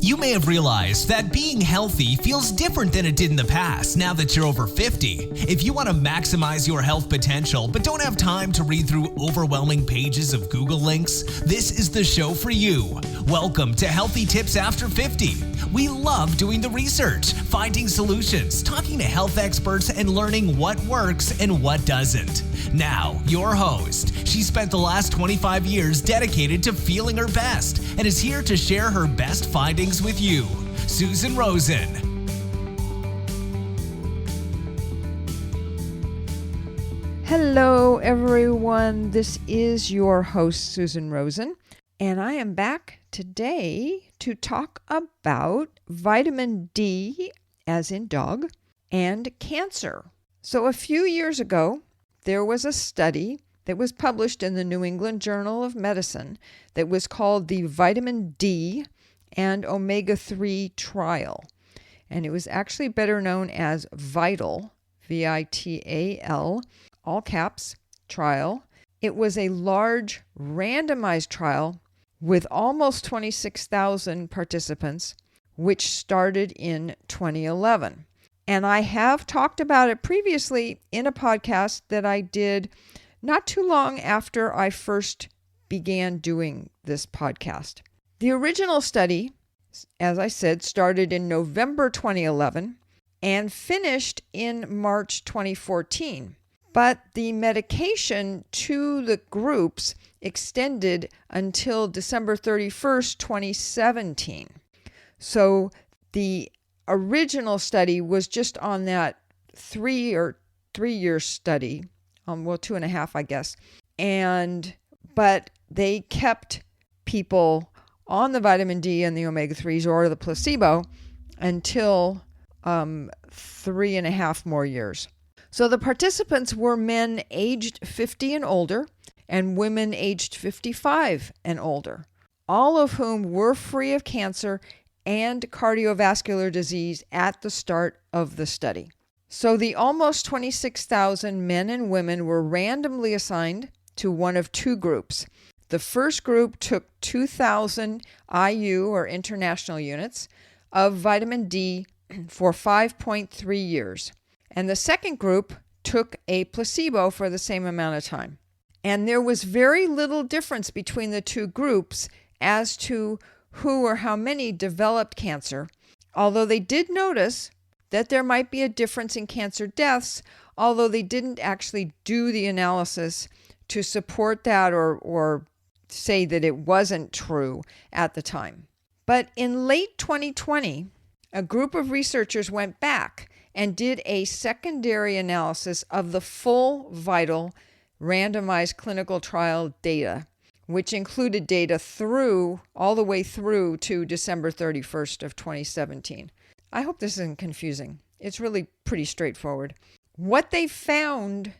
You may have realized that being healthy feels different than it did in the past now that you're over 50. If you want to maximize your health potential but don't have time to read through overwhelming pages of Google links, this is the show for you. Welcome to Healthy Tips After 50. We love doing the research, finding solutions, talking to health experts, and learning what works and what doesn't. Now, your host. She spent the last 25 years dedicated to feeling her best and is here to share her best findings with you, Susan Rosen. Hello, everyone. This is your host, Susan Rosen, and I am back today to talk about vitamin D, as in dog, and cancer. So a few years ago, there was a study that was published in the New England Journal of Medicine that was called the Vitamin D and Omega-3 Trial. And it was actually better known as VITAL, V-I-T-A-L, all caps, trial. It was a large randomized trial with almost 26,000 participants, which started in 2011. And I have talked about it previously in a podcast that I did not too long after I first began doing this podcast. The original study, as I said, started in November 2011 and finished in March 2014. But the medication to the groups extended until December 31st, 2017. So the original study was just on that 3-year study, 2.5, I guess. But they kept people on the vitamin D and the omega-3s or the placebo until 3.5 more years. So the participants were men aged 50 and older and women aged 55 and older, all of whom were free of cancer and cardiovascular disease at the start of the study. So the almost 26,000 men and women were randomly assigned to one of two groups. The first group took 2,000 IU or international units of vitamin D for 5.3 years. And the second group took a placebo for the same amount of time. And there was very little difference between the two groups as to who or how many developed cancer, although they did notice that there might be a difference in cancer deaths, although they didn't actually do the analysis to support that or say that it wasn't true at the time. But in late 2020, a group of researchers went back and did a secondary analysis of the full VITAL randomized clinical trial data, which included data all the way through to December 31st of 2017. I hope this isn't confusing. It's really pretty straightforward. What they found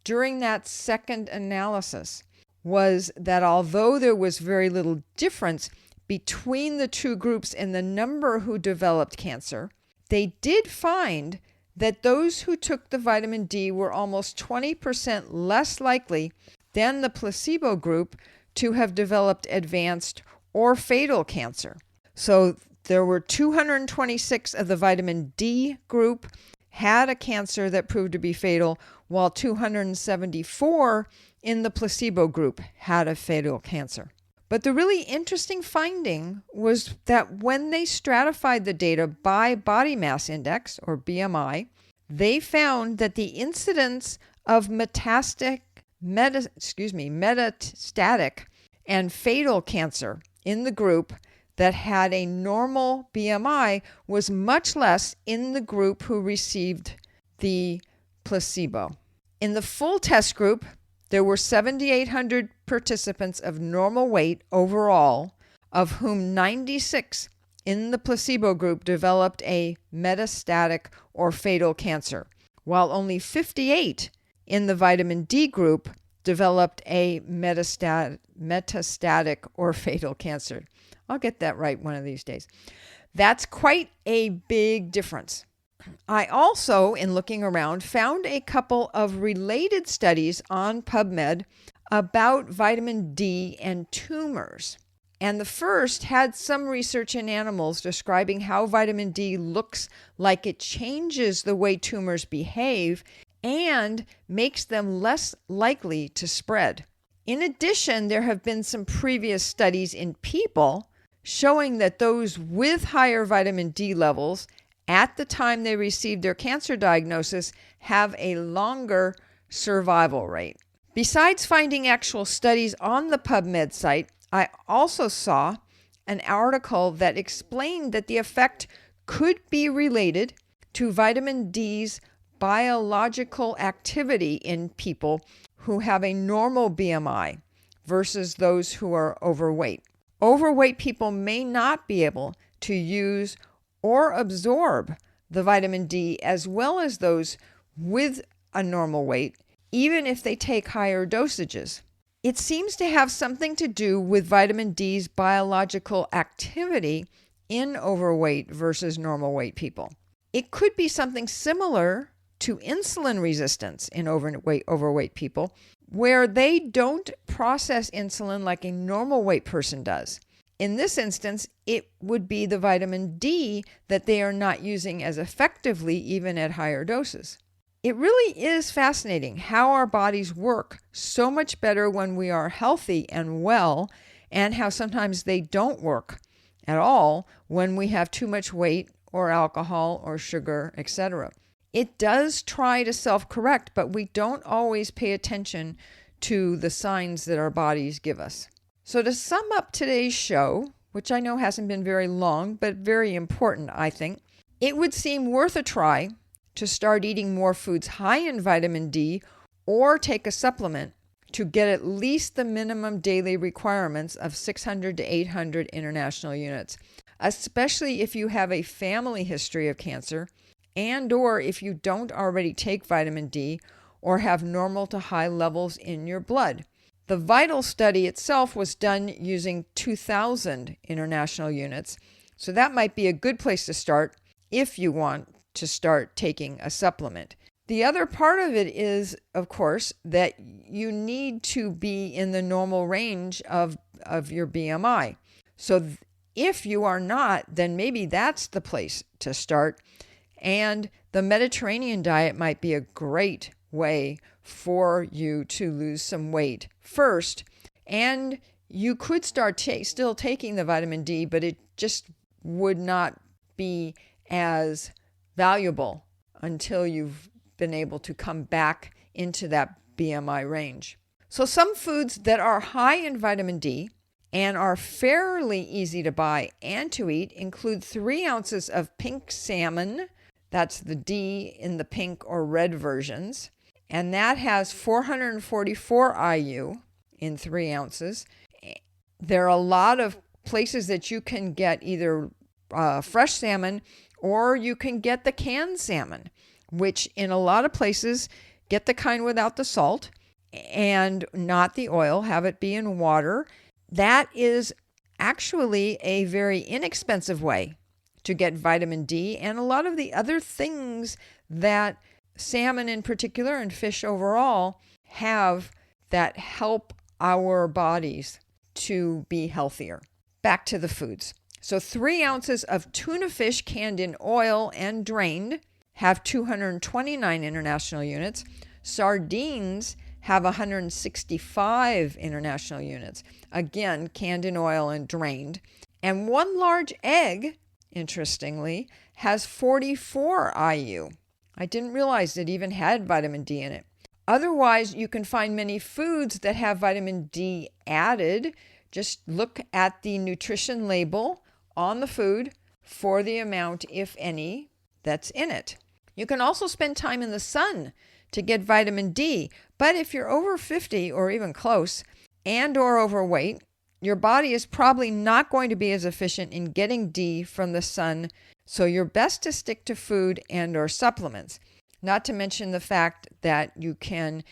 during that second analysis was that although there was very little difference between the two groups in the number who developed cancer, they did find that those who took the vitamin D were almost 20% less likely than the placebo group to have developed advanced or fatal cancer. So there were 226 of the vitamin D group had a cancer that proved to be fatal, while 274 in the placebo group had a fatal cancer. But the really interesting finding was that when they stratified the data by body mass index, or BMI, they found that the incidence of metastatic and fatal cancer in the group that had a normal BMI was much less in the group who received the placebo. In the full test group, there were 7,800 participants of normal weight overall, of whom 96 in the placebo group developed a metastatic or fatal cancer, while only 58 in the vitamin D group developed a metastatic or fatal cancer. I'll get that right one of these days. That's quite a big difference. I also, in looking around, found a couple of related studies on PubMed about vitamin D and tumors. And the first had some research in animals describing how vitamin D looks like it changes the way tumors behave and makes them less likely to spread. In addition, there have been some previous studies in people showing that those with higher vitamin D levels at the time they received their cancer diagnosis have a longer survival rate. Besides finding actual studies on the PubMed site, I also saw an article that explained that the effect could be related to vitamin D's biological activity in people who have a normal BMI versus those who are overweight. Overweight people may not be able to use or absorb the vitamin D as well as those with a normal weight, even if they take higher dosages. It seems to have something to do with vitamin D's biological activity in overweight versus normal weight people. It could be something similar to insulin resistance in overweight people, where they don't process insulin like a normal weight person does. In this instance, it would be the vitamin D that they are not using as effectively even at higher doses. It really is fascinating how our bodies work so much better when we are healthy and well, and how sometimes they don't work at all when we have too much weight or alcohol or sugar, etc. It does try to self-correct, but we don't always pay attention to the signs that our bodies give us. So to sum up today's show, which I know hasn't been very long, but very important, I think, it would seem worth a try to start eating more foods high in vitamin D or take a supplement to get at least the minimum daily requirements of 600 to 800 international units, especially if you have a family history of cancer and or if you don't already take vitamin D or have normal to high levels in your blood. The VITAL study itself was done using 2,000 international units, so that might be a good place to start if you want to start taking a supplement. The other part of it is, of course, that you need to be in the normal range of your BMI. So if you are not, then maybe that's the place to start. And the Mediterranean diet might be a great way for you to lose some weight first. And you could start still taking the vitamin D, but it just would not be as valuable until you've been able to come back into that BMI range. So some foods that are high in vitamin D and are fairly easy to buy and to eat include 3 ounces of pink salmon. That's the D in the pink or red versions. And that has 444 IU in 3 ounces. There are a lot of places that you can get either fresh salmon or you can get the canned salmon, which in a lot of places get the kind without the salt and not the oil, have it be in water. That is actually a very inexpensive way to get vitamin D and a lot of the other things that salmon in particular and fish overall have that help our bodies to be healthier. Back to the foods. So 3 ounces of tuna fish canned in oil and drained have 229 international units. Sardines have 165 international units. Again, canned in oil and drained. And 1 large egg, interestingly, has 44 IU. I didn't realize it even had vitamin D in it. Otherwise, you can find many foods that have vitamin D added. Just look at the nutrition label on the food for the amount, if any, that's in it. You can also spend time in the sun to get vitamin D, but if you're over 50 or even close and or overweight, your body is probably not going to be as efficient in getting D from the sun, so you're best to stick to food and or supplements. Not to mention the fact that you can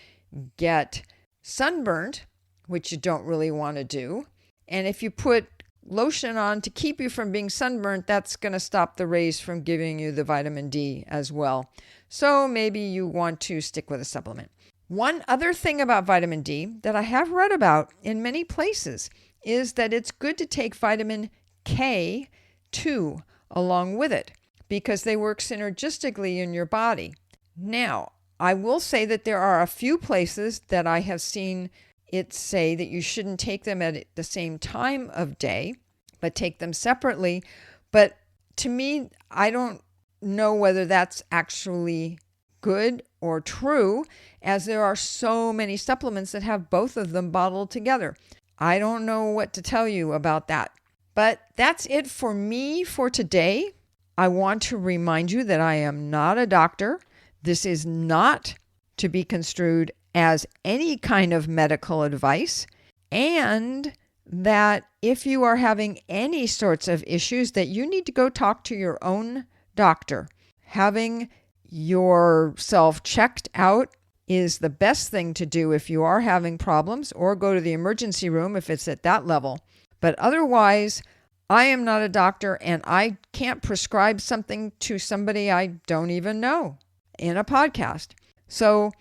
get sunburnt, which you don't really want to do. And if you put lotion on to keep you from being sunburnt, that's going to stop the rays from giving you the vitamin D as well. So maybe you want to stick with a supplement. One other thing about vitamin D that I have read about in many places is that it's good to take vitamin K2 along with it because they work synergistically in your body. Now, I will say that there are a few places that I have seen it say that you shouldn't take them at the same time of day, but take them separately. But to me, I don't know whether that's actually good or true, as there are so many supplements that have both of them bottled together. I don't know what to tell you about that. But that's it for me for today. I want to remind you that I am not a doctor. This is not to be construed as any kind of medical advice, and that if you are having any sorts of issues, that you need to go talk to your own doctor. Having yourself checked out is the best thing to do if you are having problems, or go to the emergency room if it's at that level. But otherwise, I am not a doctor and I can't prescribe something to somebody I don't even know in a podcast. So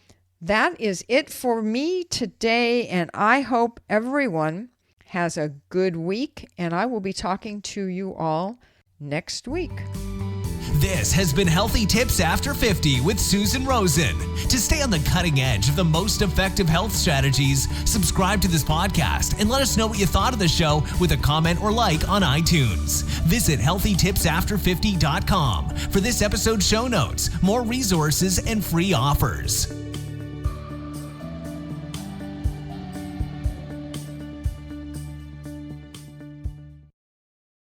that is it for me today, and I hope everyone has a good week, and I will be talking to you all next week. This has been Healthy Tips After 50 with Susan Rosen. To stay on the cutting edge of the most effective health strategies, subscribe to this podcast and let us know what you thought of the show with a comment or like on iTunes. Visit healthytipsafter50.com for this episode's show notes, more resources, and free offers.